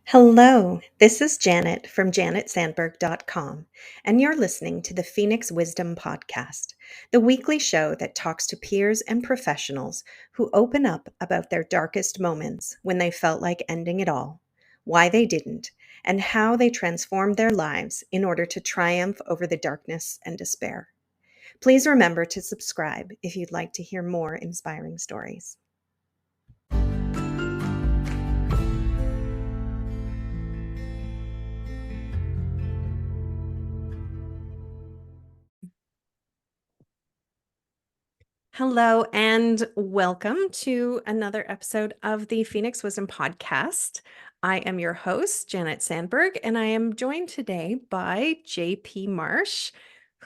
Hello, this is Janet from janetsandberg.com, and you're listening to the Phoenix Wisdom Podcast, the weekly show that talks to peers and professionals who open up about their darkest moments when they felt like ending it all, why they didn't, and how they transformed their lives in order to triumph over the darkness and despair. Please remember to subscribe if you'd like to hear more inspiring stories. Hello, and welcome to another episode of the Phoenix Wisdom Podcast. I am your host, Janet Sandberg, and I am joined today by JP Marsh,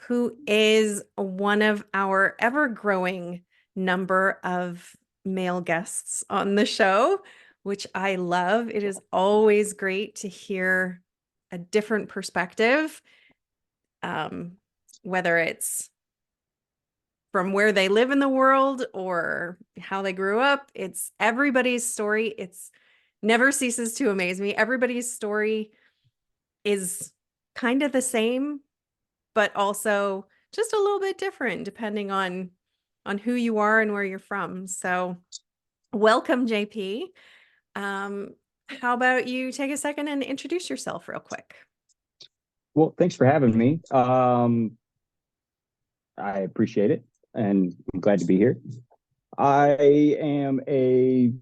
who is one of our ever-growing number of male guests on the show, which I love. It is always great to hear a different perspective, whether it's from where they live in the world or how they grew up. It's everybody's story. It's never ceases to amaze me. Everybody's story is kind of the same, but also just a little bit different depending on who you are and where you're from. So welcome, JP. How about you take a second and introduce yourself real quick? Well, thanks for having me. I appreciate it, and I'm glad to be here. I am a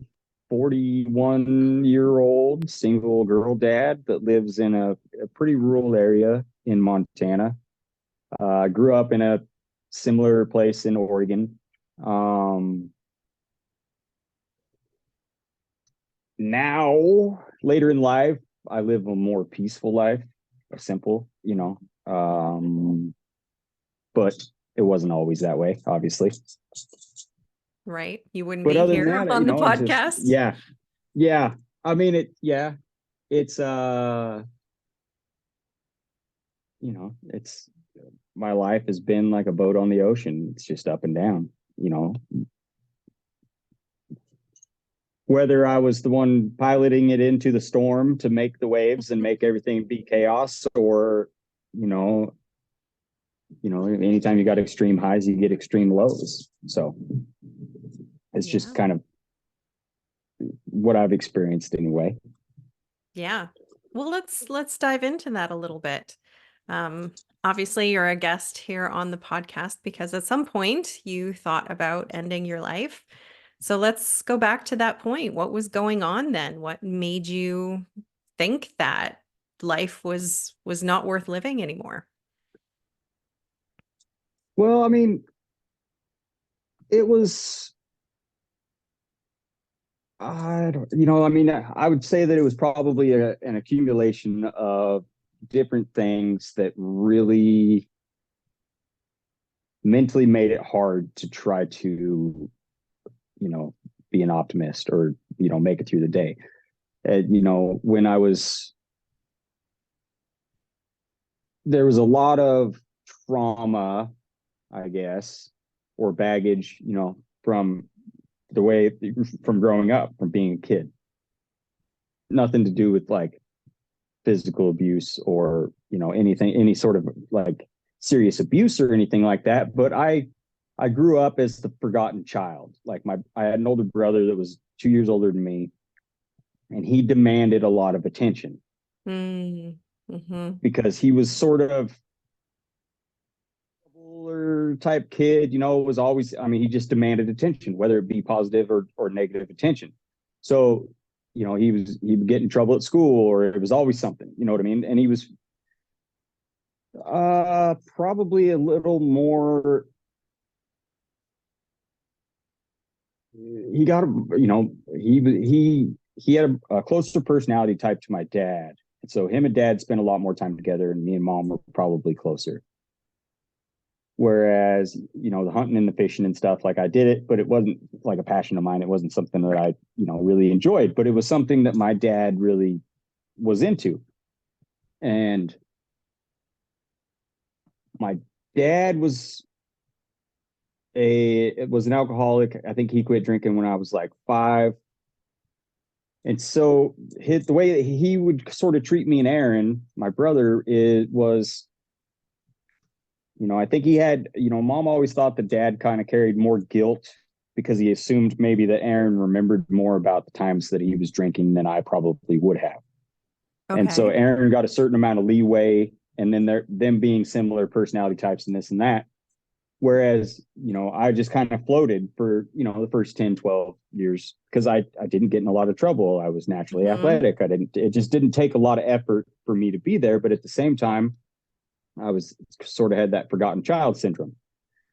41-year-old single girl dad that lives in a pretty rural area in Montana. I grew up in a similar place in Oregon. Now, later in life, I live a more peaceful life, a simple, but it wasn't always that way, obviously. Right. You wouldn't But be other than here that, on the it's just, podcast. yeah. I mean, it's it's my life has been like a boat on the ocean. It's just up and down, whether I was the one piloting it into the storm to make the waves and make everything be chaos, or anytime you got extreme highs, you get extreme lows. So it's just kind of what I've experienced anyway. Yeah. Well, let's dive into that a little bit. Obviously, you're a guest here on the podcast because at some point you thought about ending your life. So let's go back to that point. What was going on then? What made you think that life was not worth living anymore? Well, I mean, it was I don't, I mean, I would say that it was probably an accumulation of different things that really mentally made it hard to try to, be an optimist or, make it through the day. When there was a lot of trauma, I guess, or baggage, from from growing up, from being a kid. Nothing to do with like physical abuse or any sort of like serious abuse or anything like that, but I grew up as the forgotten child. Like I had an older brother that was 2 years older than me, and he demanded a lot of attention. Because he was sort of type kid, was always, I mean, he just demanded attention, whether it be positive or negative attention. So he would get in trouble at school, or it was always something, you know what I mean? And he was probably a little more, he got he had a closer personality type to my dad, and so him and dad spent a lot more time together, and me and mom were probably closer. Whereas, the hunting and the fishing and stuff, like I did it, but it wasn't like a passion of mine. It wasn't something that I, really enjoyed, but it was something that my dad really was into. And my dad was an alcoholic. I think he quit drinking when I was like 5. And so the way that he would sort of treat me and Aaron, my brother, was, I think he had, mom always thought that dad kind of carried more guilt because he assumed maybe that Aaron remembered more about the times that he was drinking than I probably would have. And so Okay. Aaron got a certain amount of leeway, and then them being similar personality types and this and that. Whereas, I just kind of floated for, the first 10, 12 years because I didn't get in a lot of trouble. I was naturally Mhm. athletic. It just didn't take a lot of effort for me to be there. But at the same time, I was sort of had that forgotten child syndrome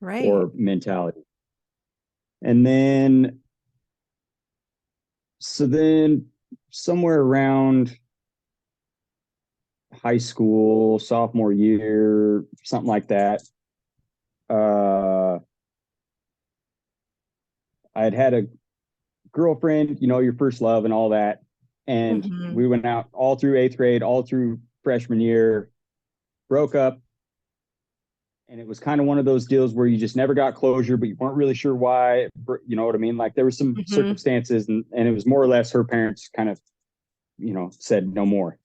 Right. or mentality. And then, so then somewhere around high school, sophomore year, something like that, uh, I had a girlfriend, your first love and all that. And Mhm. we went out all through eighth grade, all through freshman year, broke up. And it was kind of one of those deals where you just never got closure, but you weren't really sure why. You know what I mean? Like there were some Mhm. circumstances, and it was more or less her parents kind of, said no more,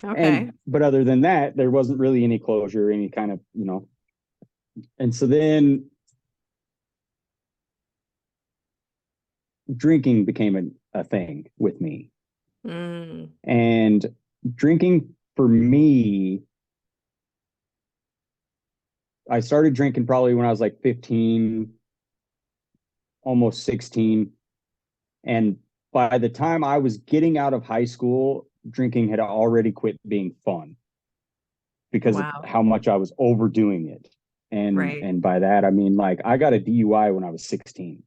Okay. but other than that, there wasn't really any closure, any kind of, and so then drinking became a thing with me. Mm. And drinking for me, I started drinking probably when I was like 15, almost 16. And by the time I was getting out of high school, drinking had already quit being fun because of Wow. how much I was overdoing it. And Right. and by that I mean like I got a DUI when I was 16.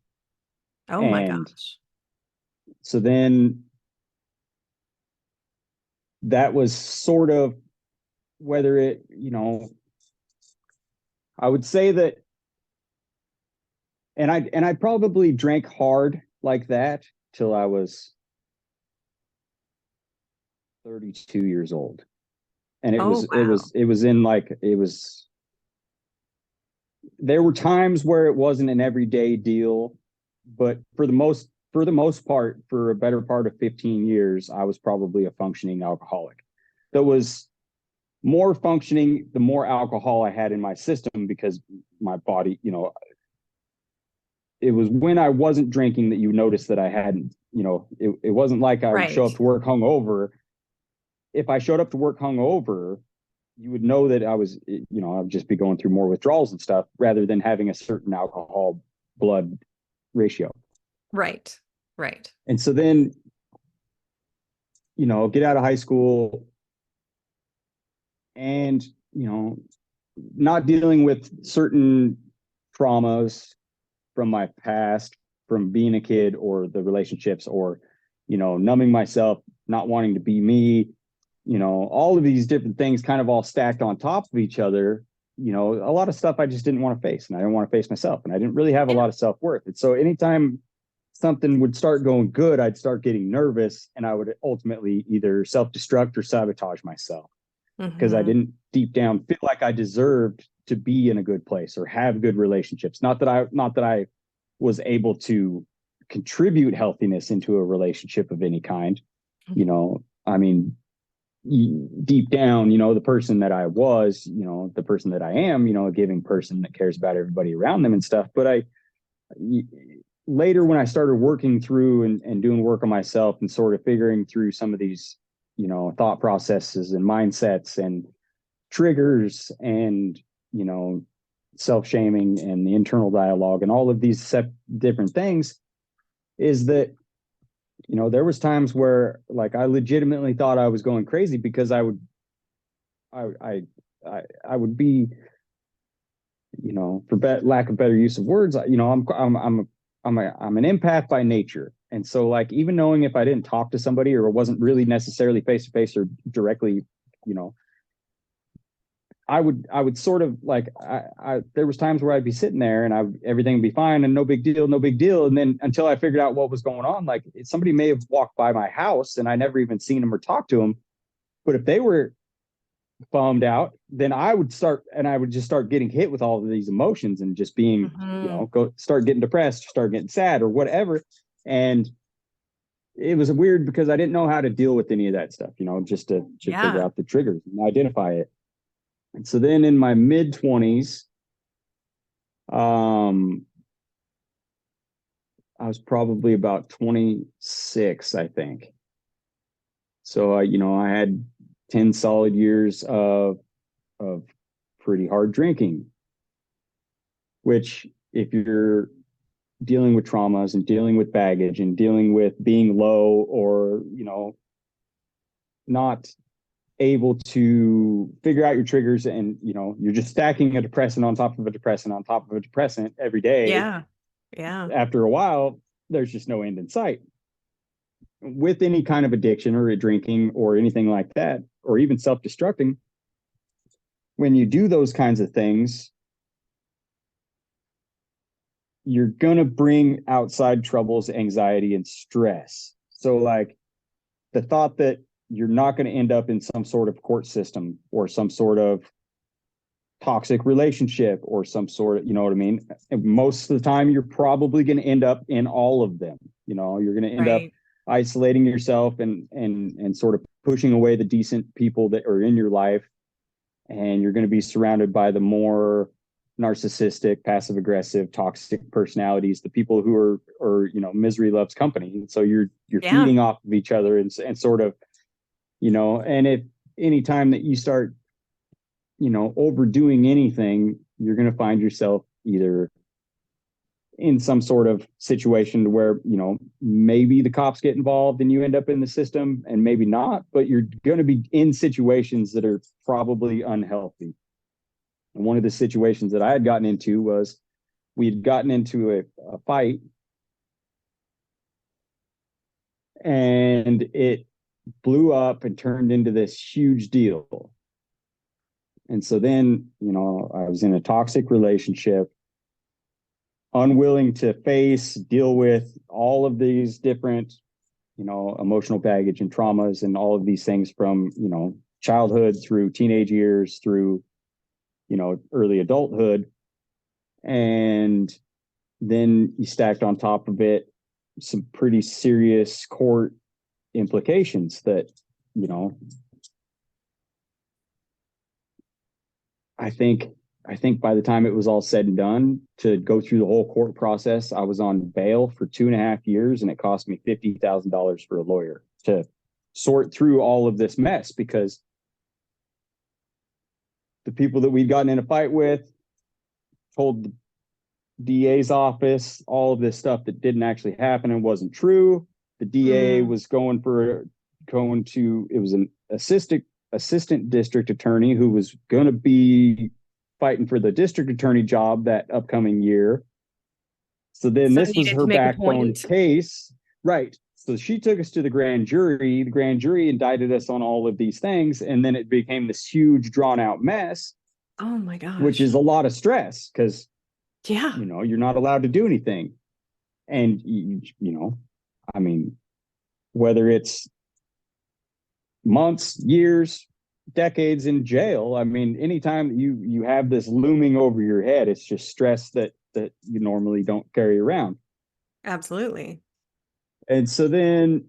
Oh my And gosh. so then that was sort of whether it, I would say that, and I probably drank hard like that till I was 32 years old. And it Oh was it wow. was it was in like it was there were times where it wasn't an everyday deal, but for the most part, for a better part of 15 years, I was probably a functioning alcoholic. That was more functioning the more alcohol I had in my system because my body, it was when I wasn't drinking that you noticed that I hadn't, it wasn't like I would show Right. up to work hungover. If I showed up to work hungover, you would know that I would just be going through more withdrawals and stuff rather than having a certain alcohol blood ratio. Right. Right. And so then, get out of high school and, you know, not dealing with certain traumas from my past, from being a kid or the relationships or, numbing myself, not wanting to be me, all of these different things kind of all stacked on top of each other. A lot of stuff I just didn't want to face, and I didn't want to face myself, and I didn't really have a Yeah. lot of self-worth. And so anytime something would start going good, I'd start getting nervous, and I would ultimately either self-destruct or sabotage myself because I Mhm. didn't deep down feel like I deserved to be in a good place or have good relationships. Not that I was able to contribute healthiness into a relationship of any kind. I mean, deep down, the person that I was, the person that I am, a giving person that cares about everybody around them and stuff. But later when I started working through and doing work on myself and sort of figuring through some of these, thought processes and mindsets and triggers and, you know, self-shaming and the internal dialogue and all of these different things, is that, there was times where like I legitimately thought I was going crazy because I I I would be, for lack of better use of words, I'm an empath by nature. And so like even knowing if I didn't talk to somebody or it wasn't really necessarily face to face or directly, you know, I would sort of like there was times where I'd be sitting there and everything would be fine and no big deal, no big deal. And then until I figured out what was going on, like somebody may have walked by my house and I never even seen them or talked to them. But if they were bummed out, then I would just start getting hit with all of these emotions and just being, Mhm. go start getting depressed, start getting sad or whatever. And it was weird because I didn't know how to deal with any of that stuff, just to figure Yeah. out the triggers and identify it. And so then in my mid 20s, um, I was probably about 26, I think. So I had 10 solid years of pretty hard drinking, which if you're dealing with traumas and dealing with baggage and dealing with being low or, not able to figure out your triggers and, you're just stacking a depressant on top of a depressant on top of a depressant every day. Yeah. Yeah. After a while, there's just no end in sight. With any kind of addiction or drinking or anything like that, or even self-destructing, when you do those kinds of things, you're going to bring outside troubles, anxiety, and stress. So, like, the thought that you're not going to end up in some sort of court system or some sort of toxic relationship or some sort of, you know what I mean? And most of the time, you're probably going to end up in all of them. You're going to end up Right. isolating yourself and sort of pushing away the decent people that are in your life, and you're going to be surrounded by the more narcissistic, passive aggressive, toxic personalities, the people who are misery loves company. And so you're Yeah. feeding off of each other and sort of, and if any time that you start, overdoing anything, you're going to find yourself either in some sort of situation where, maybe the cops get involved and you end up in the system, and maybe not, but you're going to be in situations that are probably unhealthy. And one of the situations that I had gotten into was we had gotten into a fight, and it blew up and turned into this huge deal. And so then, I was in a toxic relationship, unwilling to deal with all of these different, emotional baggage and traumas and all of these things from, childhood through teenage years through, early adulthood. And then you stacked on top of it some pretty serious court implications that, you know, I think I think by the time it was all said and done, to go through the whole court process, I was on bail for 2.5 years, and it cost me $50,000 for a lawyer to sort through all of this mess, because the people that we'd gotten in a fight with told the DA's office all of this stuff that didn't actually happen and wasn't true. The DA Mm, was it was an assistant district attorney who was going to be fighting for the district attorney job that upcoming year. So then so this was needed her to make a backbone point. case. Right. So she took us to the grand jury. The grand jury indicted us on all of these things. And then it became this huge, drawn out mess, Oh my which gosh. is a lot of stress because, Yeah, you're not allowed to do anything. And, I mean, whether it's months, years, decades in jail, I mean, anytime you have this looming over your head, it's just stress that you normally don't carry around. absolutely. And so then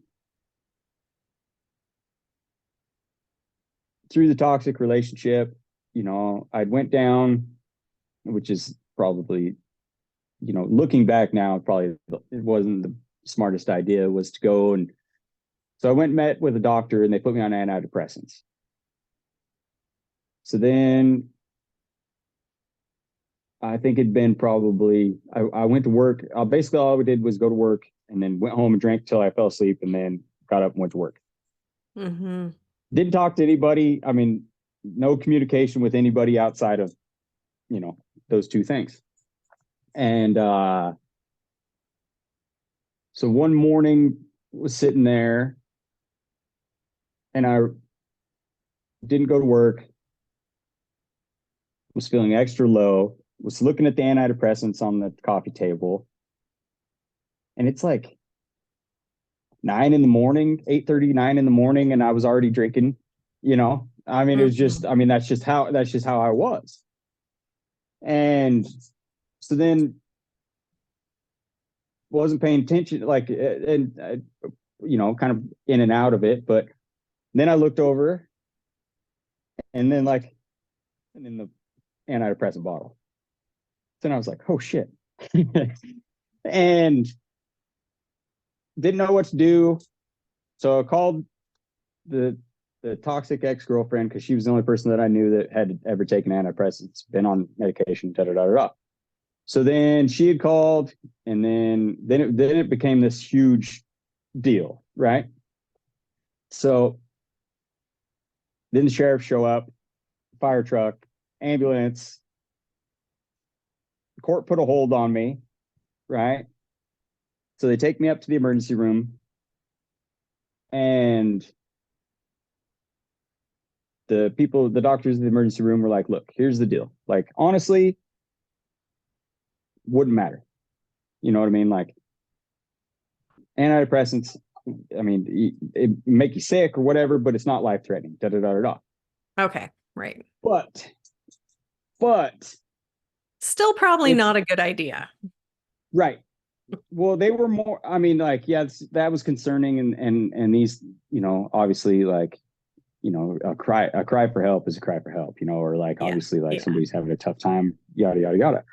through the toxic relationship, I went down, which is probably, looking back now, probably it wasn't the smartest idea, was to go. And so I went and met with a doctor, and they put me on antidepressants. So then I think it'd been probably, I went to work. Basically, all I did was go to work and then went home and drank till I fell asleep, and then got up and went to work. Hmm. Didn't talk to anybody. I mean, no communication with anybody outside of, those two things. And so one morning was sitting there, and I didn't go to work, was feeling extra low, was looking at the antidepressants on the coffee table. And it's like 9 in the morning, 8:30, 9 in the morning, and I was already drinking, I mean, it was just, Hmm. I mean, that's just how I was. And so then wasn't paying attention, like, and kind of in and out of it. But then I looked over, and then and then the antidepressant bottle. Then I was like, oh shit. And didn't know what to do. So I called the toxic ex-girlfriend, because she was the only person that I knew that had ever taken antidepressants, been on medication, da da da da. So then she had called, and then it became this huge deal, right? So then the sheriff show up, fire truck, ambulance. The court put a hold on me, right? So they take me up to the emergency room, and the doctors in the emergency room were like, look, here's the deal. Like, honestly, wouldn't matter. You know what I mean? Like, antidepressants, I mean, it make you sick or whatever, but it's not life threatening. Da da da da da. Okay, right. But still probably not a good idea. Right. Well, they were more, I mean, like, yeah, that was concerning, and these, obviously, like, a cry for help is a cry for help, or like, obviously, like, somebody's having a tough time, yada yada yada.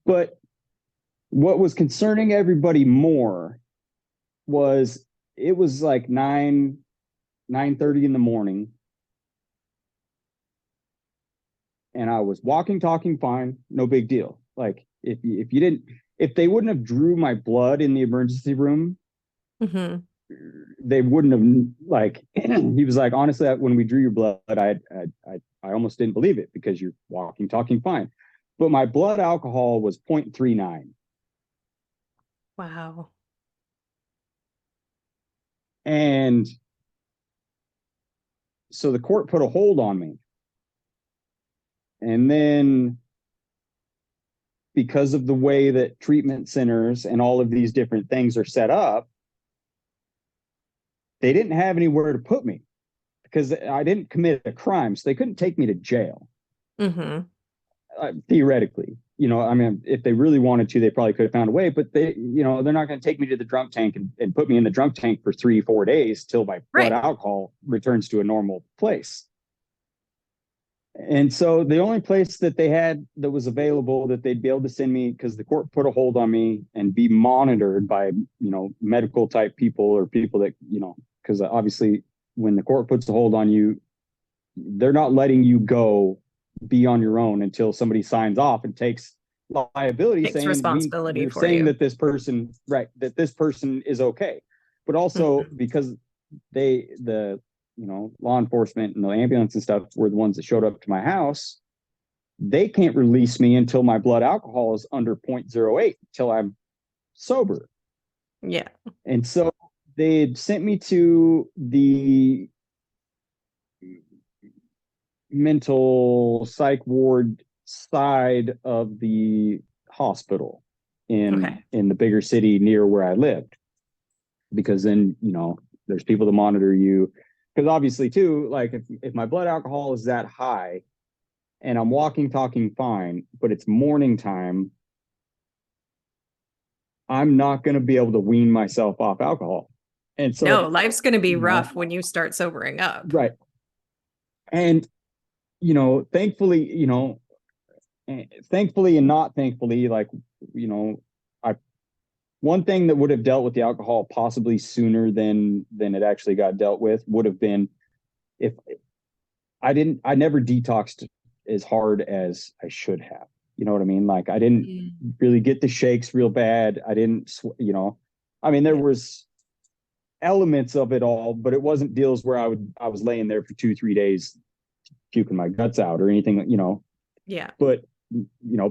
But what was concerning everybody more was, it was like 9:30 in the morning, and I was walking, talking fine, no big deal. Like, if they wouldn't have drew my blood in the emergency room, mm-hmm. they wouldn't have, like, he was like, honestly, when we drew your blood, I almost didn't believe it, because you're walking, talking fine. But my blood alcohol was 0.39. Wow. And so the court put a hold on me. And then, because of the way that treatment centers and all of these different things are set up, they didn't have anywhere to put me, because I didn't commit a crime. So they couldn't take me to jail. Mm-hmm. Theoretically, I mean, if they really wanted to, they probably could have found a way, but they're not going to take me to the drunk tank and put me in the drunk tank for 3-4 days till my blood alcohol returns to a normal place. And so the only place that they had that was available that they'd be able to send me, because the court put a hold on me, and be monitored by, medical type people, or people that, because obviously when the court puts a hold on you, they're not letting you go be on your own until somebody signs off and takes liability, takes saying responsibility they're for saying you, that this person, that this person is okay. But also, because the law enforcement and the ambulance and stuff were the ones that showed up to my house, they can't release me until my blood alcohol is under 0.08, until I'm sober. Yeah. And so they sent me to the mental psych ward side of the hospital in the bigger city near where I lived, because then, there's people to monitor you. Because obviously too, like, if my blood alcohol is that high and I'm walking, talking fine, but it's morning time, I'm not going to be able to wean myself off alcohol. And so, no, life's going to be rough when you start sobering up. Right. And, thankfully, thankfully and not thankfully, like, one thing that would have dealt with the alcohol possibly sooner than it actually got dealt with would have been if I never detoxed as hard as I should have. You know what I mean? Like, I didn't really get the shakes real bad. I didn't, I mean, there was elements of it all, but it wasn't deals where I was laying there for 2-3 days puking my guts out or anything, Yeah. But,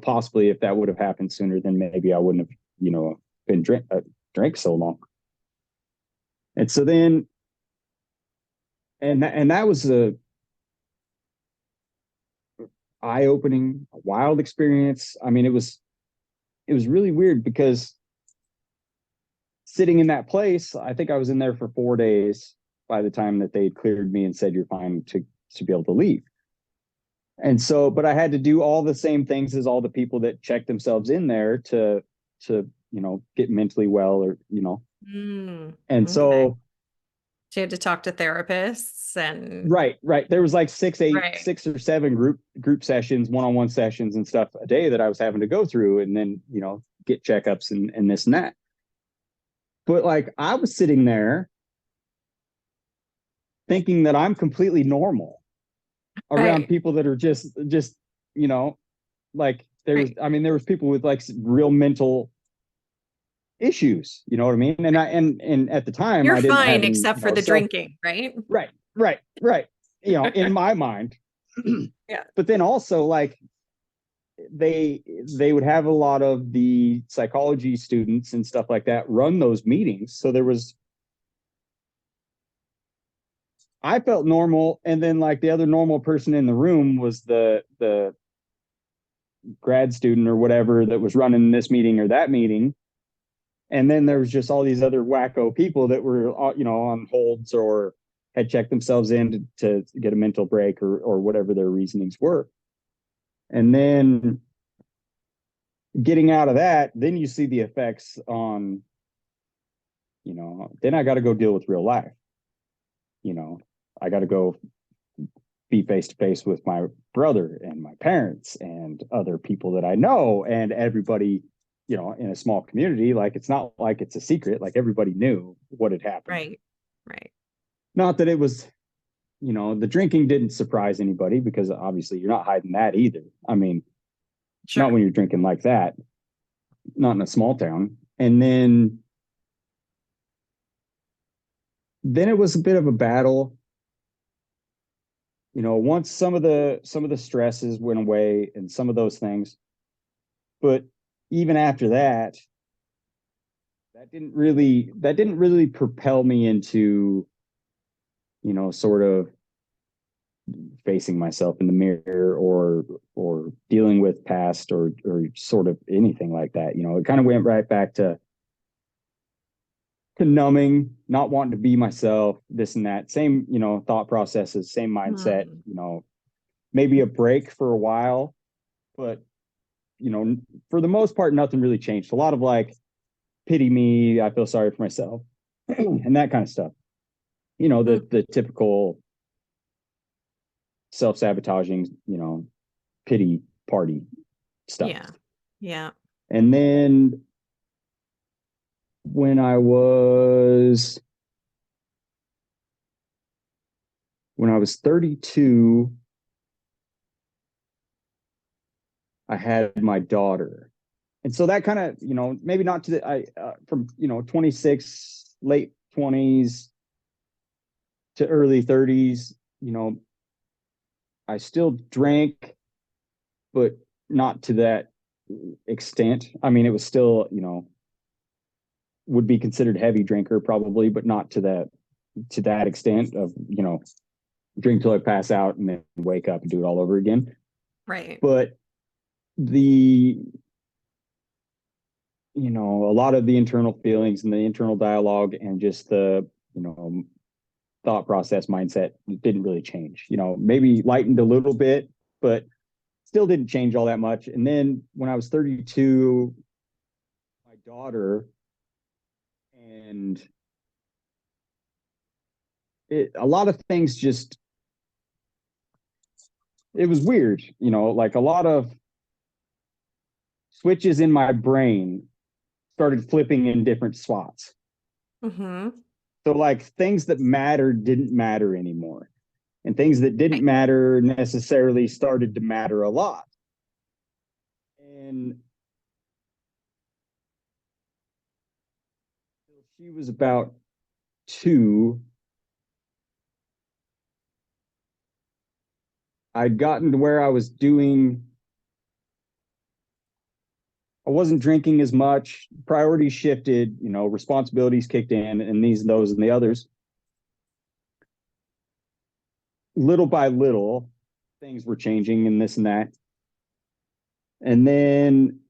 possibly if that would have happened sooner, then maybe I wouldn't have, been drank so long. And so then, and that was a eye-opening, wild experience. I mean, it was really weird, because sitting in that place, I think I was in there for 4 days by the time that they cleared me and said, you're fine to be able to leave. And so, but I had to do all the same things as all the people that check themselves in there to get mentally well, or, and so She had to talk to therapists and Right. There was like right. 6 or 7 group sessions, one-on-one sessions and stuff a day that I was having to go through, and then, get checkups and this and that. But like I was sitting there thinking that I'm completely normal around Right. people that are just, you know, like Right. there was people with like real mental issues, you know what I mean? And at the time You're I didn't have fine any, except for the drinking, right? right, in my mind. Yeah. But then also like they would have a lot of the psychology students and stuff like that run those meetings. So I felt normal, and then like the other normal person in the room was the grad student or whatever that was running this meeting or that meeting. And then there was just all these other wacko people that were, on holds or had checked themselves in to get a mental break or whatever their reasonings were. And then getting out of that, then you see the effects on, then I got to go deal with real life. I got to go be face to face with my brother and my parents and other people that I know, and everybody, in a small community. Like, it's not like it's a secret. Like, everybody knew what had happened. Right. Right. Not that it was, the drinking didn't surprise anybody, because obviously you're not hiding that either. I mean, not Sure. when you're drinking like that, not in a small town. And then it was a bit of a battle. Once some of the stresses went away and some of those things, but even after that, that didn't really propel me into, sort of facing myself in the mirror or dealing with past or sort of anything like that. It kind of went right back to numbing, not wanting to be myself, this and that. Same, thought processes, same mindset, Hmm. maybe a break for a while, but you know, for the most part, nothing really changed. A lot of like, pity me, I feel sorry for myself, and that kind of stuff. Hmm. The typical self-sabotaging, pity party stuff. Yeah. Yeah. And then when I was 32, I had my daughter. And so that kind of, maybe not to the, from, 26, late 20s to early 30s, I still drank, but not to that extent. I mean, it was still, would be considered heavy drinker probably, but not to that extent of, drink till I pass out and then wake up and do it all over again. Right. But the a lot of the internal feelings and the internal dialogue and just the thought process mindset didn't really change. Maybe lightened a little bit, but still didn't change all that much. And then when I was 32, my daughter, and a lot of things just, it was weird, like a lot of switches in my brain started flipping in different spots. Hmm. So like things that mattered didn't matter anymore. And things that didn't Right. matter necessarily started to matter a lot. And she was about 2. I'd gotten to where I wasn't drinking as much. Priorities shifted, responsibilities kicked in, and those, and the others. Little by little, things were changing and this and that. And then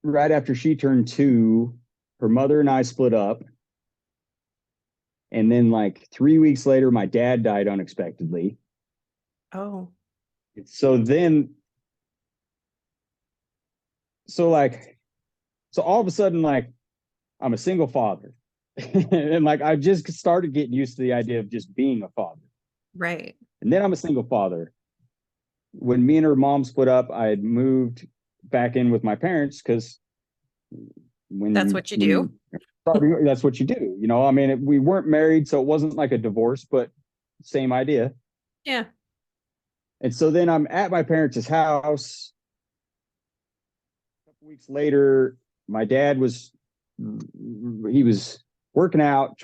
right after she turned 2, her mother and I split up. And then like 3 weeks later, my dad died unexpectedly. Oh. So then, so like, so all of a sudden, like, I'm a single father. And like I just started getting used to the idea of just being a father. Right. And then I'm a single father. When me and her mom split up, I had moved back in with my parents because That's what you do. that's what you do. You know, I mean, we weren't married, so it wasn't like a divorce, but same idea. Yeah. And so then I'm at my parents' house. A couple weeks later, my dad was he was working out,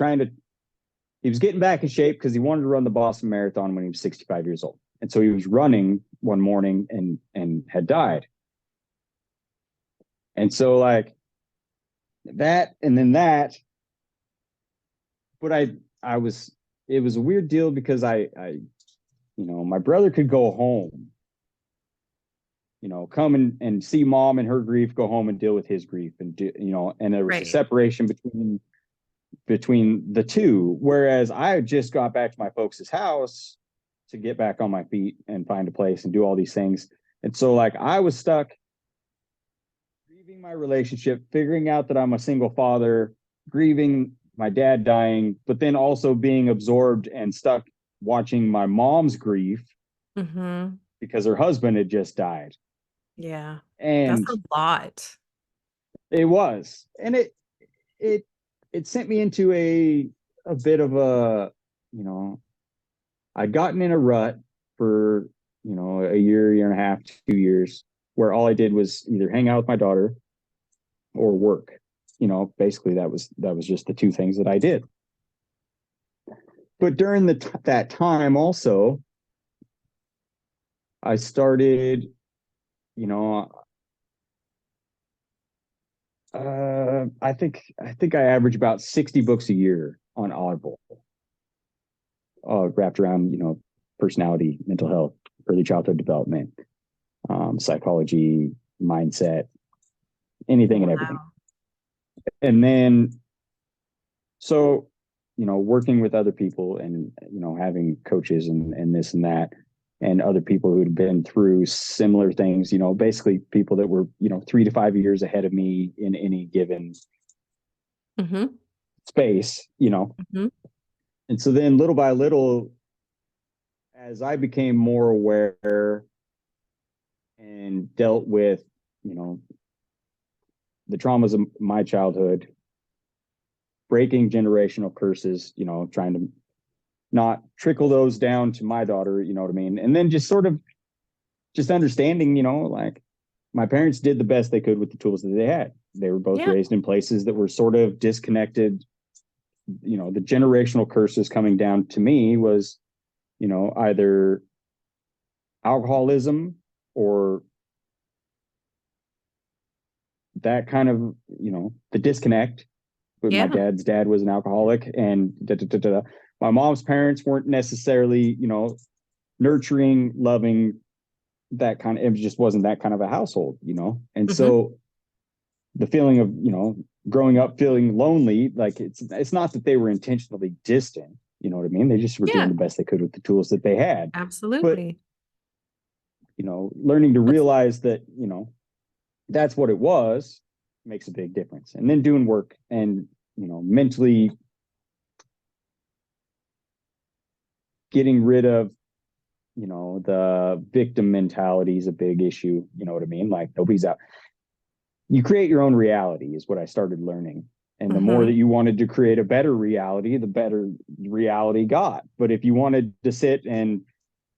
he was getting back in shape because he wanted to run the Boston Marathon when he was 65 years old. And so he was running one morning and had died. And so like that and then that, but I was it was a weird deal because I my brother could go home, come and see mom and her grief, go home and deal with his grief, and and there was a Right. separation between the two. Whereas I had just got back to my folks' house to get back on my feet and find a place and do all these things. And so like I was stuck grieving my relationship, figuring out that I'm a single father, grieving my dad dying, but then also being absorbed and stuck watching my mom's grief Mm-hmm. because her husband had just died. Yeah. That's And a lot. it was. And it it sent me into a bit of a, you know, I'd gotten in a rut for, a year and a half, 2 years, where all I did was either hang out with my daughter or work. Basically that was just the two things that I did. But during that time also, I started, you know, I think I average about 60 books a year on Audible, wrapped around, personality, mental health, early childhood development, psychology, mindset, anything and everything. Wow. And then, so, working with other people and, having coaches and this and that, and other people who'd been through similar things, basically people that were, 3 to 5 years ahead of me in any given Mm-hmm. space. Mm-hmm. And so then little by little, as I became more aware and dealt with, the traumas of my childhood, breaking generational curses, trying to not trickle those down to my daughter, you know what I mean? And then just sort of just understanding, like my parents did the best they could with the tools that they had. They were both Yeah. raised in places that were sort of disconnected. The generational curses coming down to me was, either alcoholism or that kind of, the disconnect. But my Yeah. dad's dad was an alcoholic, and my mom's parents weren't necessarily, nurturing, loving, that kind of, it just wasn't that kind of a household, and Mm-hmm. so the feeling of, growing up feeling lonely, like it's not that they were intentionally distant, you know what I mean? They just were doing Yeah. the best they could with the tools that they had. But, Absolutely. learning to That's realize that, that's what it was makes a big difference. And then doing work and, mentally getting rid of, the victim mentality is a big issue. You know what I mean? Like nobody's out. You create your own reality is what I started learning. And the more that mm-hmm. you wanted to create a better reality, the better reality got. But if you wanted to sit and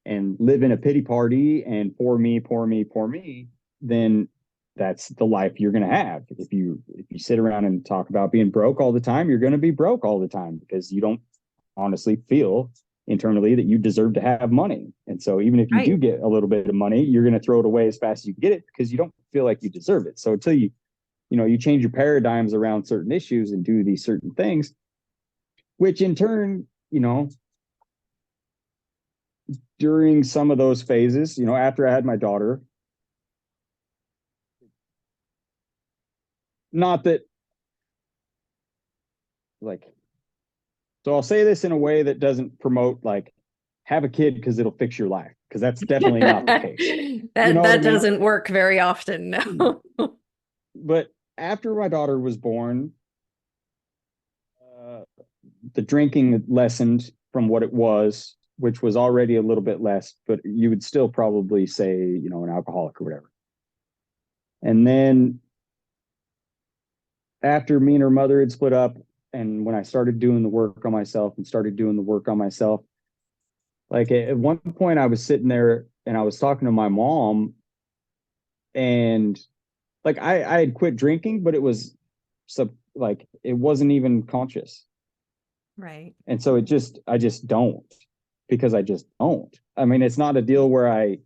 live in a pity party and poor me, poor me, poor me, then that's the life you're going to have. If you sit around and talk about being broke all the time, you're going to be broke all the time because you don't honestly feel internally that you deserve to have money. And so even if you do Right. get a little bit of money, you're going to throw it away as fast as you get it because you don't feel like you deserve it. So until you change your paradigms around certain issues and do these certain things, which in turn, during some of those phases, after I had my daughter, not that like, so I'll say this in a way that doesn't promote like have a kid because it'll fix your life, because that's definitely not the case. You That know what I that mean? doesn't work very often, no. But after my daughter was born, the drinking lessened from what it was, which was already a little bit less, but you would still probably say, you know, an alcoholic or whatever. And then after me and her mother had split up, and when I started doing the work on myself, like at one point I was sitting there and I was talking to my mom, and like I had quit drinking, but it was like it wasn't even conscious. Right. And so I just don't, because I just don't. I mean, it's not a deal where I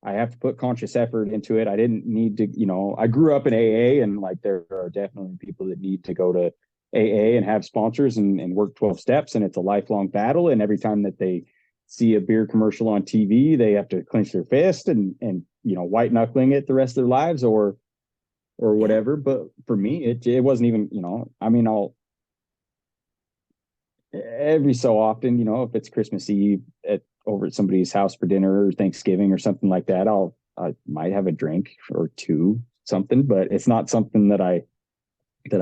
have to put conscious effort into it. I didn't need to, you know, I grew up in AA, and like there are definitely people that need to go to AA and have sponsors and work 12 steps. And it's a lifelong battle. And every time that they see a beer commercial on TV, they have to clench their fist and, you know, white knuckling it the rest of their lives or whatever. But for me, it wasn't even, you know, I mean, I'll every so often, you know, if it's Christmas Eve over at somebody's house for dinner or Thanksgiving or something like that, I might have a drink or two, something, but it's not something that I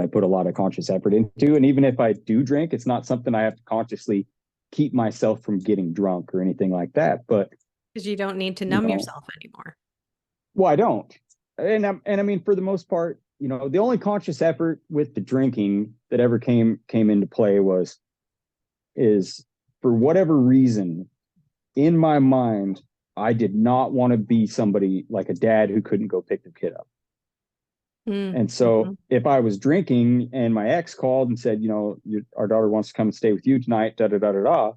put a lot of conscious effort into. And even if I do drink, it's not something I have to consciously keep myself from getting drunk or anything like that. But Because you don't need to you numb know, yourself anymore. well, I don't. And I mean, for the most part, you know, the only conscious effort with the drinking that ever came into play is for whatever reason in my mind, I did not want to be somebody like a dad who couldn't go pick the kid up. And so if I was drinking and my ex called and said, you know, our daughter wants to come and stay with you tonight, da da da da da,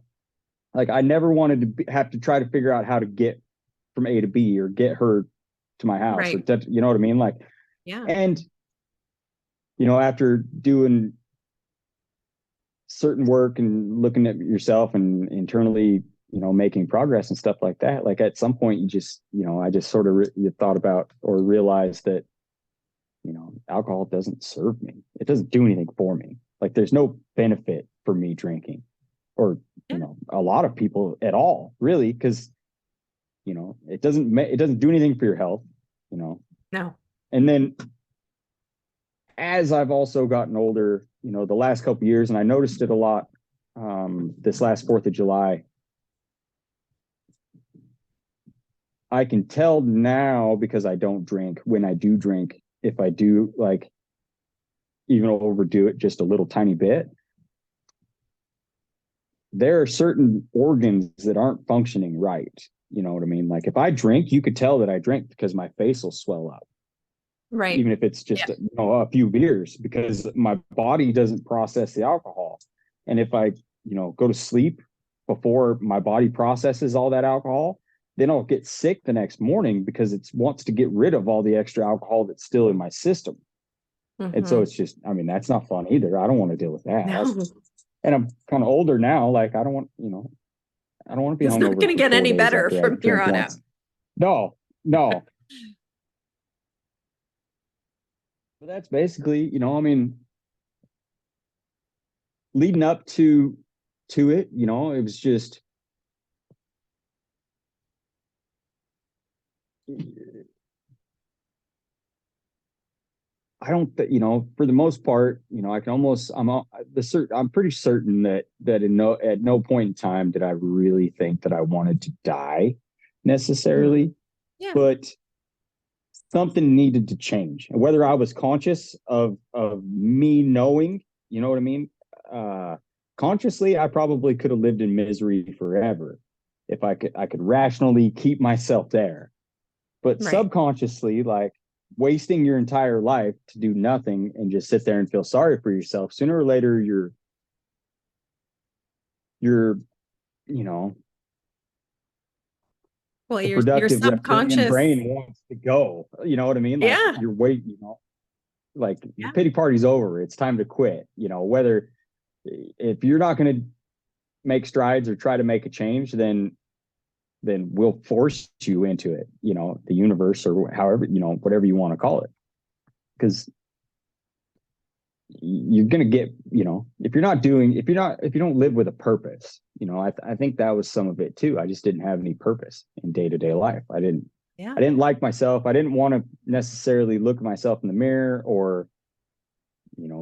like I never wanted to have to try to figure out how to get from A to B or get her to my house, right. or you know what I mean? Like, Yeah. and you know, after doing certain work and looking at yourself and internally, you know, making progress and stuff like that, like at some point you just, you know, I just sort of you thought about or realized that, you know, alcohol doesn't serve me. It doesn't do anything for me. Like there's no benefit for me drinking, or, you know, a lot of people at all, really, because, you know, it doesn't do anything for your health, you know. No. And then as I've also gotten older, you know, the last couple of years, and I noticed it a lot this last 4th of July, I can tell now, because I don't drink, when I do drink, if I do like even overdo it just a little tiny bit, there are certain organs that aren't functioning right. You know what I mean? Like if I drink, you could tell that I drink because my face will swell up. Right. Even if it's just you know, a few beers, because my body doesn't process the alcohol. And if I, you know, go to sleep before my body processes all that alcohol, then I'll get sick the next morning because it wants to get rid of all the extra alcohol that's still in my system. And so it's just, I mean, that's not fun either. I don't want to deal with that. No. And I'm kind of older now. Like I don't want, you know, I don't want to be It's not hungover going to for get 4 any days better after I from here drink on once. out. No, no. But that's basically, you know, I mean, leading up to it, you know, it was just I don't, you know, for the most part, you know, I can almost, I'm pretty certain that at no point in time did I really think that I wanted to die necessarily, Yeah. but something needed to change. And whether I was conscious of me knowing, you know what I mean? Consciously, I probably could have lived in misery forever if I could rationally keep myself there. But Right. subconsciously, like wasting your entire life to do nothing and just sit there and feel sorry for yourself, sooner or later you're you know, Well, the your productive reptilian subconscious. brain wants to go. You know what I mean? Like Yeah. you're waiting, you know, like the Yeah. pity party's over. It's time to quit. You know, whether if you're not going to make strides or try to make a change, then we'll force you into it, you know, the universe or however, you know, whatever you want to call it. Because you're going to get, you know, if you don't live with a purpose, you know, I think that was some of it too. I just didn't have any purpose in day-to-day life. I didn't like myself. I didn't want to necessarily look at myself in the mirror or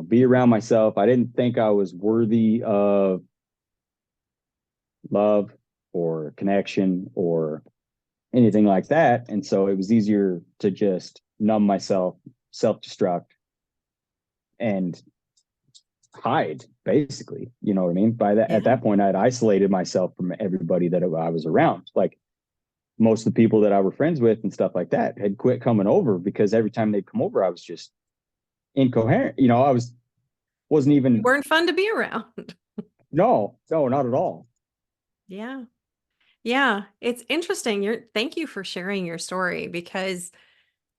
be around myself. I didn't think I was worthy of love or connection or anything like that. And so it was easier to just numb myself, self-destruct, and hide, basically. You know what I mean? At Yeah. that point, I'd isolated myself from everybody that I was around. Like most of the people that I were friends with and stuff like that had quit coming over because every time they'd come over, I was just incoherent. Wasn't You even, weren't fun to be around. no, not at all. Yeah. Yeah. It's interesting. Thank you for sharing your story, because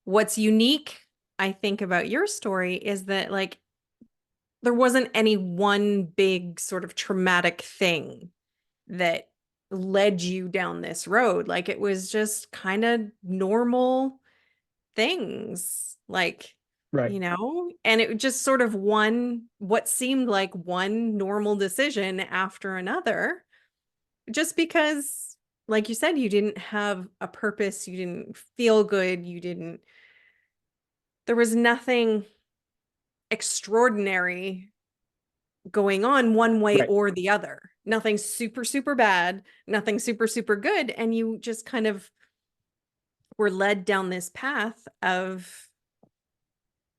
what's unique, I think, about your story is that, like, there wasn't any one big sort of traumatic thing that led you down this road. Like, it was just kind of normal things, like, Right. and it just sort of what seemed like one normal decision after another, just because, like you said, you didn't have a purpose, you didn't feel good, there was nothing extraordinary going on one way Right. or the other. Nothing super, super bad, nothing super, super good. And you just kind of were led down this path of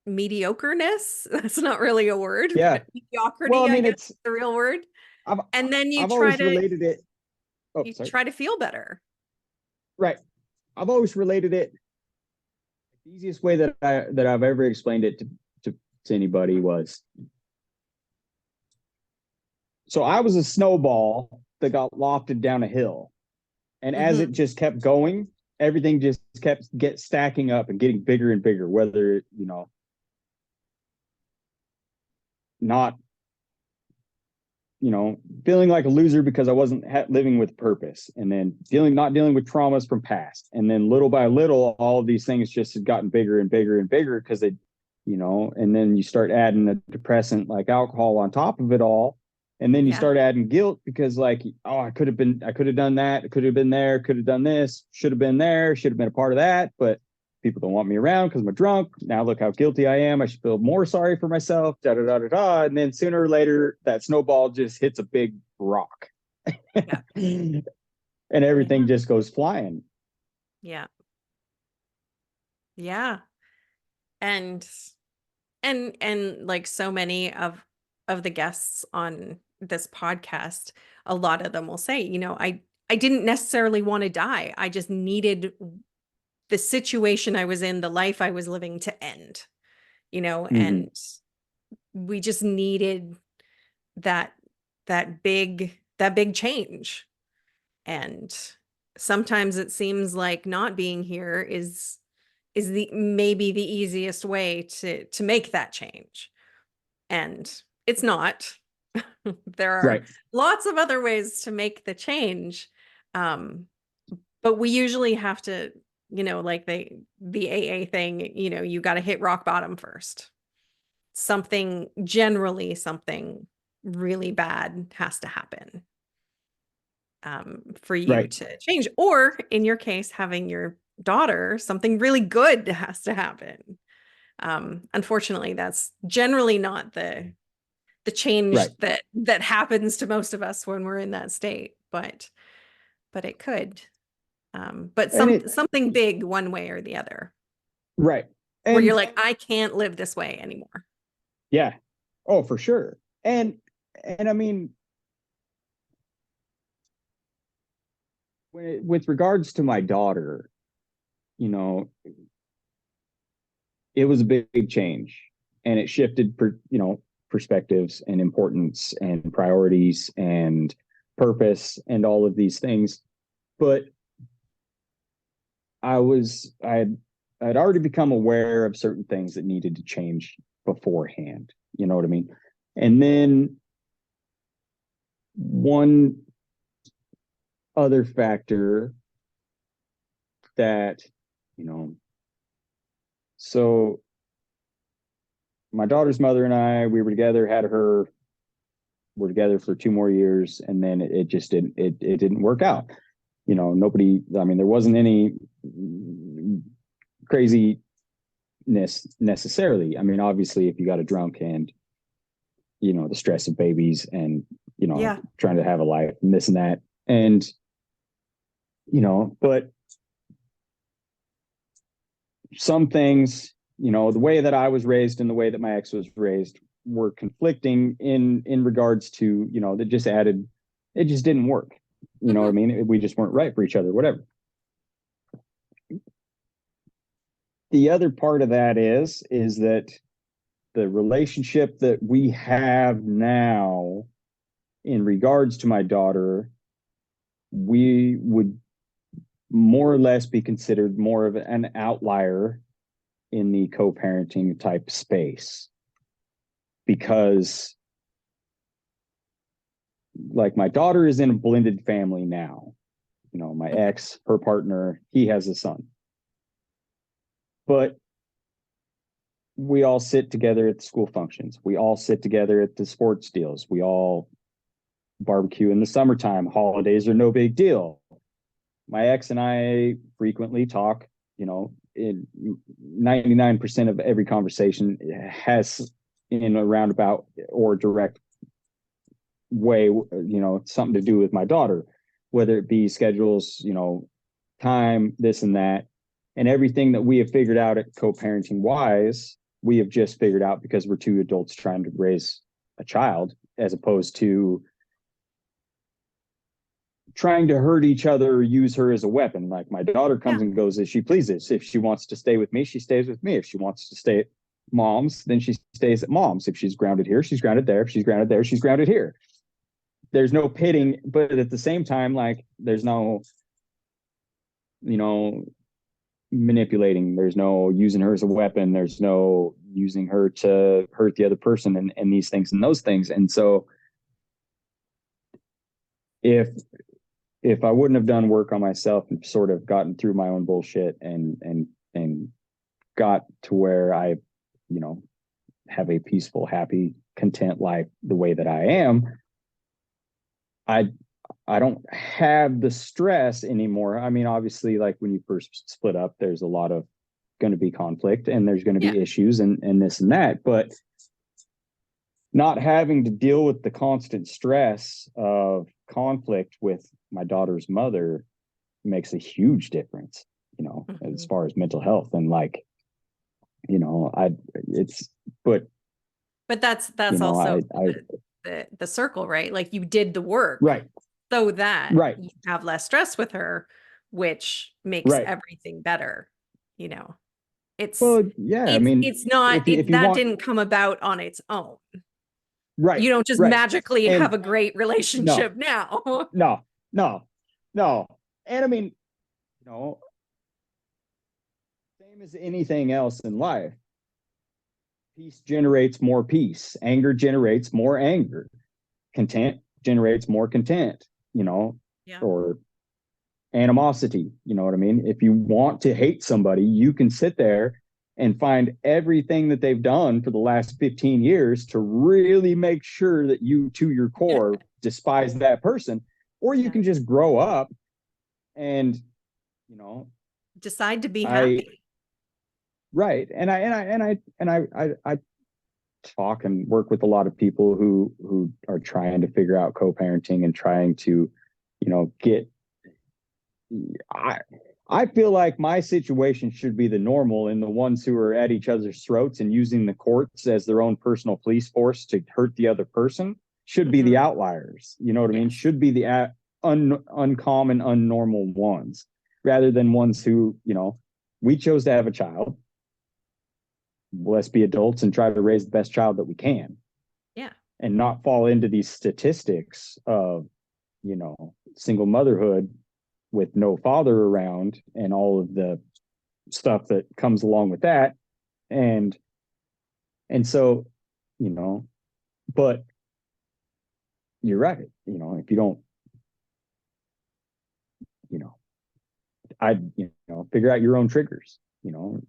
mediocreness. That's not really a word, Yeah. but Well, I mediocrity, I mean, guess, is the real word. I've, And then I've always related it. Oh, you sorry. try to feel better. Right. I've always related it. The easiest way that I've ever explained it to anybody was, so I was a snowball that got lofted down a hill. And as Hmm. it just kept going, everything just kept stacking up and getting bigger and bigger, whether, not, feeling like a loser because I wasn't living with purpose, and then not dealing with traumas from past. And then little by little, all of these things just had gotten bigger and bigger and bigger because and then you start adding a depressant like alcohol on top of it all. And then you Yeah. start adding guilt because, like, oh, I could have done that. I could have been there, could have done this, should have been there, should have been a part of that. But people don't want me around because I'm a drunk. Now look how guilty I am. I should feel more sorry for myself, da da da da da. And then sooner or later, that snowball just hits a big rock. Yeah. And everything Yeah. just goes flying. Yeah. Yeah. And like so many of the guests on this podcast, a lot of them will say, I didn't necessarily want to die. I just needed the situation I was in, the life I was living, to end, Mm-hmm. and we just needed that that big change. And sometimes it seems like not being here is the maybe the easiest way to make that change. And it's not. There are Right. lots of other ways to make the change. Um, but we usually have to, like the AA thing, you got to hit rock bottom first. Something really bad has to happen, for you Right. to change. Or in your case, having your daughter, something really good has to happen. Unfortunately, that's generally not the change Right. that happens to most of us when we're in that state, but it could. But And it, something big one way or the other, right. where you're And like, I can't live this way anymore. yeah. Oh, for sure. And I mean, with regards to my daughter, you know, it was a big change, and it shifted perspectives and importance and priorities and purpose and all of these things. But I'd already become aware of certain things that needed to change beforehand. You know what I mean? And then one other factor that, you know, so my daughter's mother and I, we were together, had her, were together for 2 more years, and then it just it didn't work out. Nobody, I mean, there wasn't any crazy necessarily. I mean, obviously, if you got a drunk and, you know, the stress of babies and, you know, Yeah. trying to have a life and this and that. And, you know, but some things, you know, the way that I was raised and the way that my ex was raised were conflicting in regards to, you know, that just added, it just didn't work. You know what I mean? We just weren't right for each other, whatever. The other part of that is that the relationship that we have now in regards to my daughter, we would more or less be considered more of an outlier in the co-parenting type space, because like my daughter is in a blended family now. You know, my ex, her partner, he has a son. But we all sit together at the school functions. We all sit together at the sports deals. We all barbecue in the summertime. Holidays are no big deal. My ex and I frequently talk, you know, in 99% of every conversation has in a roundabout or direct way, you know, something to do with my daughter, whether it be schedules, you know, time, this and that. And everything that we have figured out at co-parenting wise, we have just figured out because we're two adults trying to raise a child, as opposed to trying to hurt each other or use her as a weapon. Like my daughter comes and goes as she pleases. If she wants to stay with me, she stays with me. If she wants to stay at mom's, then she stays at mom's. If she's grounded here, she's grounded there. If she's grounded there, she's grounded here. There's no pitting, but at the same time, like there's no, you know, manipulating. There's no using her as a weapon. There's no using her to hurt the other person and these things and those things. And so if I wouldn't have done work on myself and sort of gotten through my own bullshit and got to where I, you know, have a peaceful, happy, content life the way that I am, I don't have the stress anymore. I mean, obviously, like when you first split up, there's a lot of going to be conflict and there's going to be issues and this and that, but not having to deal with the constant stress of conflict with my daughter's mother makes a huge difference, you know, as far as mental health. And like, you know, but that's you know, also the circle, right? Like you did the work, right, so that right, you have less stress with her, which makes right, everything better. You know, well, yeah, I mean, it's not, if you that want, didn't come about on its own. right, You don't just right, magically and have a great no, relationship now. no, no, no. And I mean, you know, same as anything else in life, peace generates more peace, anger generates more anger, content generates more content, you know, or animosity, you know what I mean? If you want to hate somebody, you can sit there and find everything that they've done for the last 15 years to really make sure that you, to your core, despise that person. Or you can just grow up and, you know, decide to be happy. Right. And I talk and work with a lot of people who are trying to figure out co-parenting and trying to, you know, I feel like my situation should be the normal, and the ones who are at each other's throats and using the courts as their own personal police force to hurt the other person should be the outliers. You know what I mean? Should be the uncommon, unnormal ones, rather than ones who, you know, we chose to have a child. Let's be adults and try to raise the best child that we can. Yeah. And not fall into these statistics of, you know, single motherhood with no father around and all of the stuff that comes along with that. And so, you know, but you're right. You know, if you don't, you know, you know, figure out your own triggers, you know.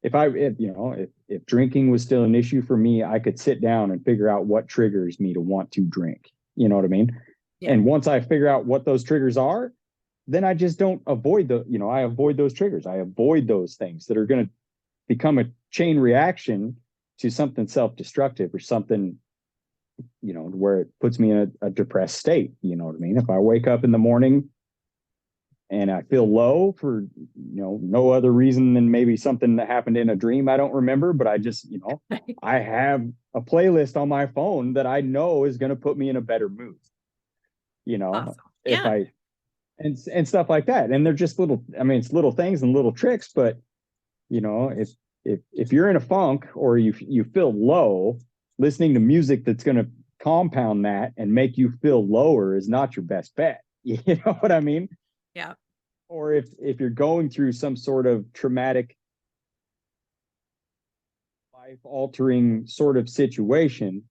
If drinking was still an issue for me, I could sit down and figure out what triggers me to want to drink. You know what I mean? Yeah. And once I figure out what those triggers are, then I just don't avoid I avoid those triggers. I avoid those things that are going to become a chain reaction to something self-destructive or something, you know, where it puts me in a depressed state. You know what I mean? If I wake up in the morning and I feel low for, you know, no other reason than maybe something that happened in a dream I don't remember, but I just, you know, I have a playlist on my phone that I know is going to put me in a better mood. You know, Awesome. if Yeah. I and stuff like that. And they're just little, I mean, it's little things and little tricks, but you know, if you're in a funk or you feel low, listening to music that's going to compound that and make you feel lower is not your best bet. You know what I mean? Yeah. Or if you're going through some sort of traumatic, life altering sort of situation,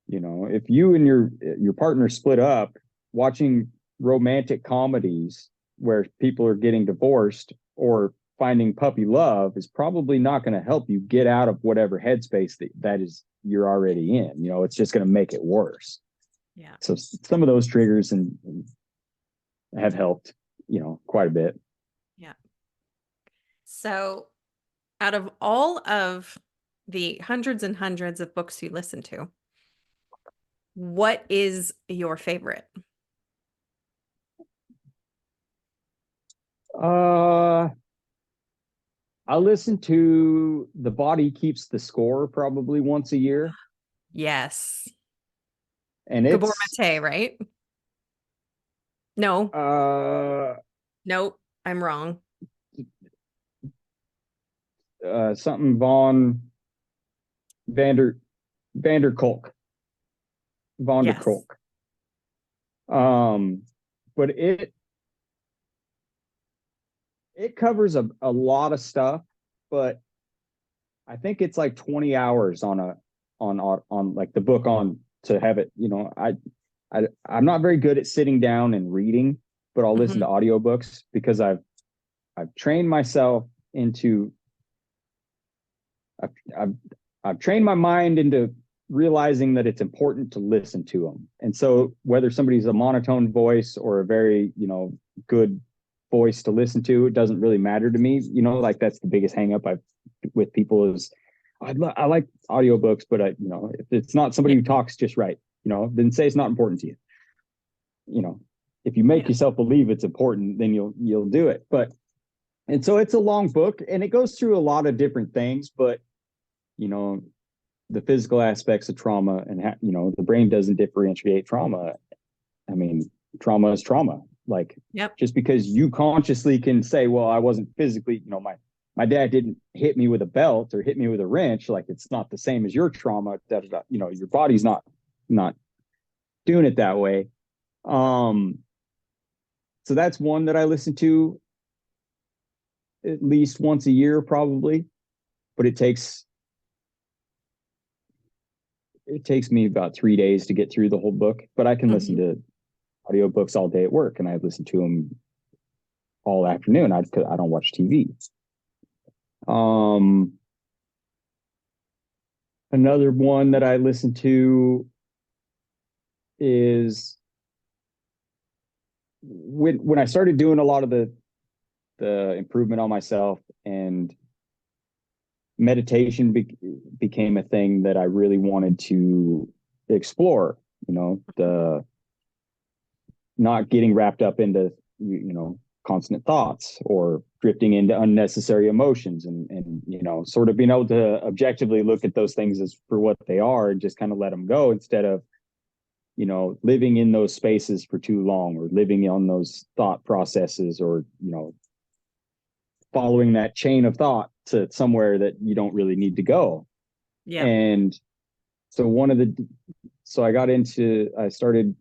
you know, if you and your partner split up, watching romantic comedies where people are getting divorced or finding puppy love is probably not going to help you get out of whatever headspace that is you're already in. You know, it's just going to make it worse. Yeah. So some of those triggers and have helped, you know, quite a bit. Yeah. So, out of all of the hundreds and hundreds of books you listen to, what is your favorite? Uh, I listen to The Body Keeps the Score probably once a year, Yes. and Gabor it's Mate, right? No, uh nope, I'm wrong. something Von Vander Vander Kolk, Von der Yes. Kolk. But it covers a lot of stuff, but I think it's like 20 hours on like the book on to have it, you know, I'm not very good at sitting down and reading, but I'll listen Hmm. to audiobooks because I've trained myself into I've, I've I've trained my mind into realizing that it's important to listen to them. And so whether somebody's a monotone voice or a very, you know, good voice to listen to, it doesn't really matter to me. You know, like that's the biggest hang up I've with people is I like audiobooks, but you know, if it's not somebody Yeah. who talks just right, you know, then say it's not important to you. You know, if you make Yeah. yourself believe it's important, then you'll do it. But and so it's a long book and it goes through a lot of different things, but you know, the physical aspects of trauma and you know, the brain doesn't differentiate trauma. I mean, trauma is trauma. Like Yep. just because you consciously can say, well, I wasn't physically, you know, my dad didn't hit me with a belt or hit me with a wrench, like it's not the same as your trauma. You know, your body's not doing it that way. Um, so that's one that I listen to at least once a year, probably. But it takes me about 3 days to get through the whole book. But I can listen Hmm. to audiobooks all day at work, and I listen to them all afternoon. I don't watch TV. Um, Another one that I listen to is when I started doing a lot of the improvement on myself and meditation became a thing that I really wanted to explore. You know, the not getting wrapped up into you know constant thoughts or drifting into unnecessary emotions and you know sort of being able to objectively look at those things as for what they are and just kind of let them go instead of you know living in those spaces for too long or living on those thought processes or you know following that chain of thought to somewhere that you don't really need to go. Yep. And so I started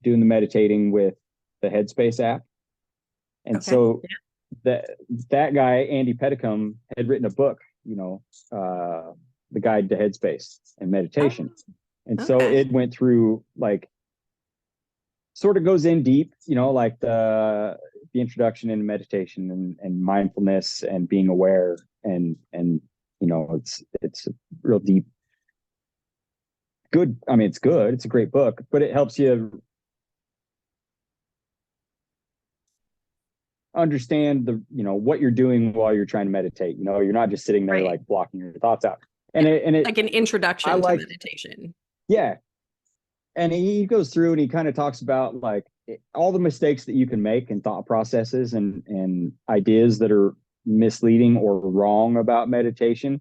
doing the meditating with the Headspace app. And Okay. so that that guy, Andy Petticom, had written a book, you know, the guide to Headspace and Oh, meditation. And so okay. it went through like sort of goes in deep, you know, like the introduction into meditation and mindfulness and being aware and you know, it's a real deep good. I mean, it's good. It's a great book, but it helps you understand the, what you're doing while you're trying to meditate. You're not just sitting there Right. like blocking your thoughts out. And Yeah. it Like an I introduction to like, meditation. yeah. And he goes through and he kind of talks about like all the mistakes that you can make and thought processes and ideas that are misleading or wrong about meditation.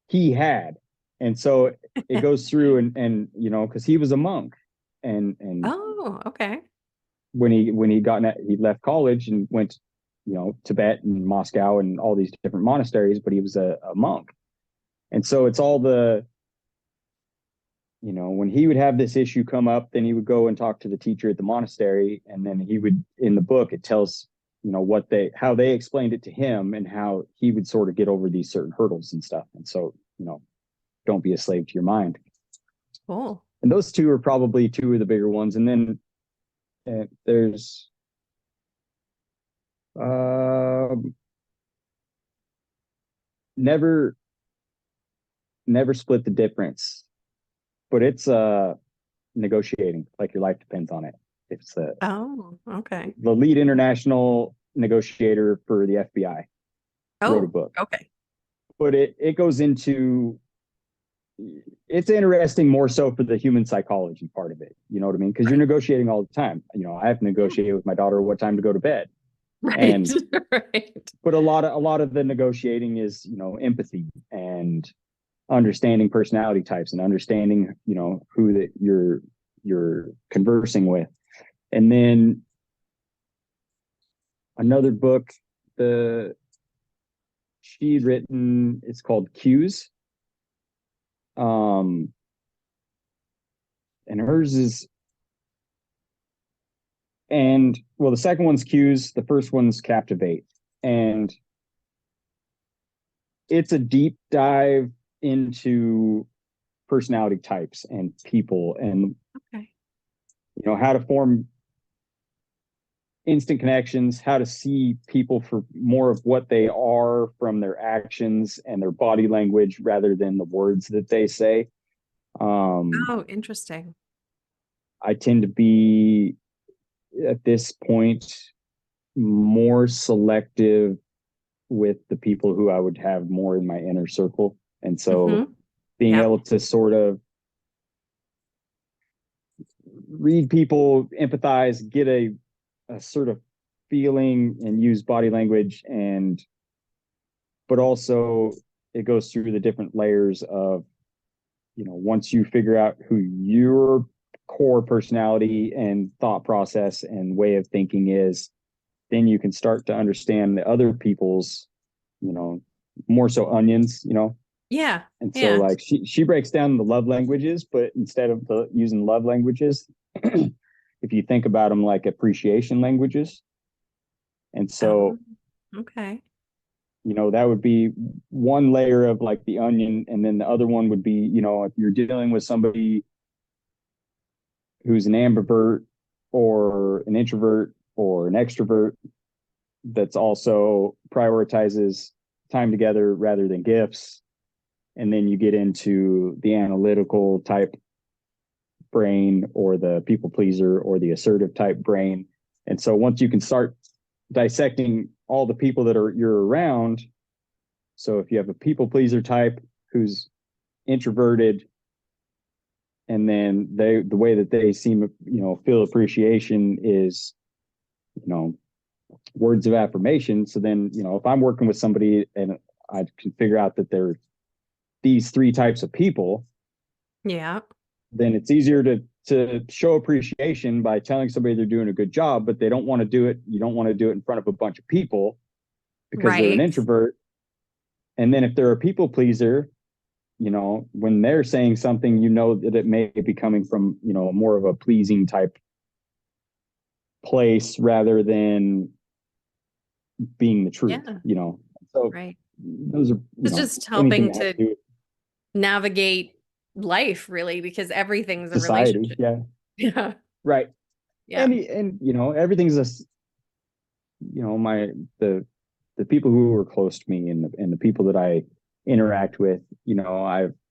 He had. And so it goes through and because he was a monk and Oh, okay. he left college and went, Tibet and Moscow and all these different monasteries, but he was a monk. And so it's all the, when he would have this issue come up, then he would go and talk to the teacher at the monastery. And then he would, in the book, it tells, how they explained it to him and how he would sort of get over these certain hurdles and stuff. And so, don't be a slave to your mind. Cool. And those two are probably two of the bigger ones. And then there's never split the difference, but it's negotiating, like your life depends on it. It's Oh, okay. the lead international negotiator for the FBI wrote a Oh, book, okay. but it goes into, it's interesting more so for the human psychology part of it. You know what I mean? Because you're Right. negotiating all the time. I have to negotiate with my daughter what time to go to bed. Right. And Right. but a lot of the negotiating is, empathy and understanding personality types and understanding, who that you're conversing with. And then another book the she'd written, it's called Cues. And hers is, and well, the second one's Cues, the first one's Captivate. And it's a deep dive into personality types and people and Okay. how to form instant connections, how to see people for more of what they are from their actions and their body language rather than the words that they say. Oh, interesting. I tend to be at this point more selective with the people who I would have more in my inner circle. And so Mm-hmm. being Yep. able to sort of read people, empathize, get a sort of feeling and use body language but also it goes through the different layers of, once you figure out who your core personality and thought process and way of thinking is, then you can start to understand the other people's, more so onions, Yeah. and so Yeah. like she breaks down the love languages, but instead of using love languages, if you think about them like appreciation languages. And Oh, so, okay. that would be one layer of like the onion. And then the other one would be, if you're dealing with somebody who's an ambivert or an introvert or an extrovert that's also prioritizes time together rather than gifts. And then you get into the analytical type brain or the people pleaser or the assertive type brain. And so once you can start dissecting all the people that you're around, so if you have a people pleaser type who's introverted, and then the way that they seem, feel appreciation is, words of affirmation. So then, if I'm working with somebody and I can figure out that they're these three types of people, Yeah. then it's easier to show appreciation by telling somebody they're doing a good job, but they don't want to do it. You don't want to do it in front of a bunch of people because they're an Right. introvert. And then if they're a people pleaser, when they're saying something, that it may be coming from, more of a pleasing type place rather than being the truth, Yeah. So Right. those are, It's just anything helping that has to to do with navigate life, really, because everything's a society. relationship. Yeah. Yeah. Right. Yeah. And everything's my, the people who are close to me and the people that I interact with,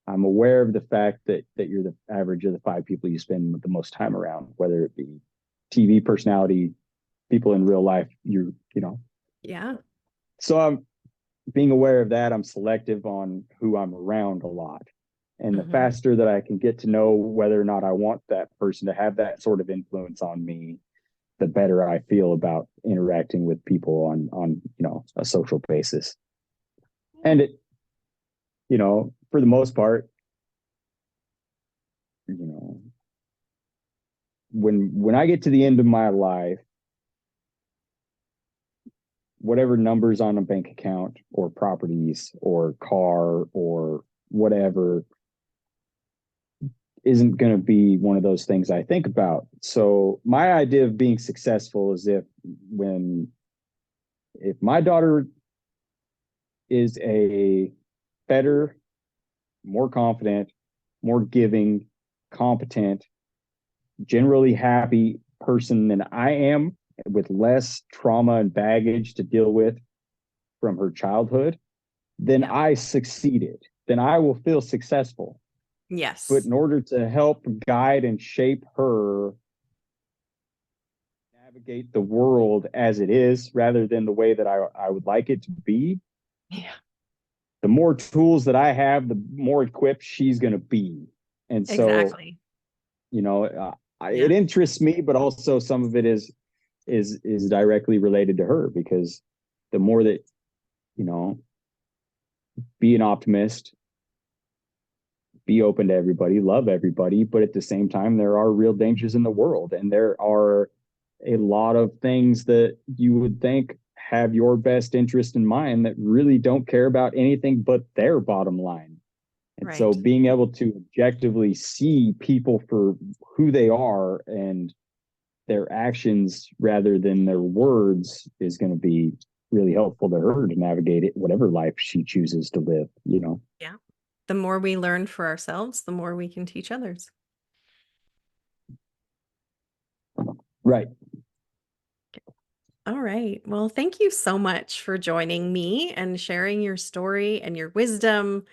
I'm aware of the fact that you're the average of the five people you spend the most time around, whether it be TV personality, people in real life, Yeah. so I'm being aware of that. I'm selective on who I'm around a lot. And the Hmm. faster that I can get to know whether or not I want that person to have that sort of influence on me, the better I feel about interacting with people on a social basis. And it, for the most part, you know, when I get to the end of my life, whatever numbers on a bank account or properties or car or whatever isn't going to be one of those things I think about. So my idea of being successful is if my daughter is a better, more confident, more giving, competent, generally happy person than I am, with less trauma and baggage to deal with from her childhood, then Yeah. I succeeded. Then I will feel successful. But Yes. in order to help guide and shape her navigate the world as it is rather than the way that I would like it to be, Yeah. the more tools that I have, the more equipped she's going to be. And so, Exactly. it Yeah. interests me, but also some of it is directly related to her, because the more that, you know, be an optimist, be open to everybody, love everybody, but at the same time, there are real dangers in the world, and there are a lot of things that you would think have your best interest in mind that really don't care about anything but their bottom line. And so Right. being able to objectively see people for who they are and their actions rather than their words is going to be really helpful to her to navigate it, whatever life she chooses to live. Yeah. The more we learn for ourselves, the more we can teach others. Right. All right. Well, thank you so much for joining me and sharing your story and your wisdom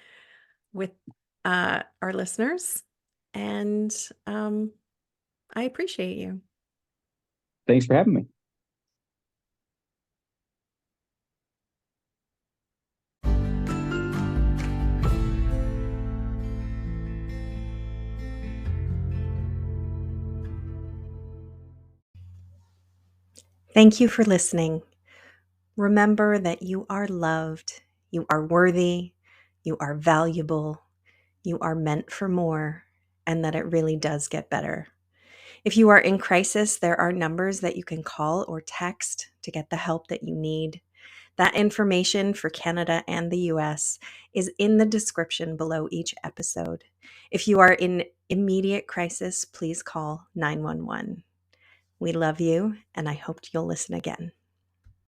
with our listeners. And I appreciate you. Thanks for having me. Thank you for listening. Remember that you are loved, you are worthy, you are valuable, you are meant for more, and that it really does get better. If you are in crisis, there are numbers that you can call or text to get the help that you need. That information for Canada and the US is in the description below each episode. If you are in immediate crisis, please call 911. We love you, and I hope you'll listen again.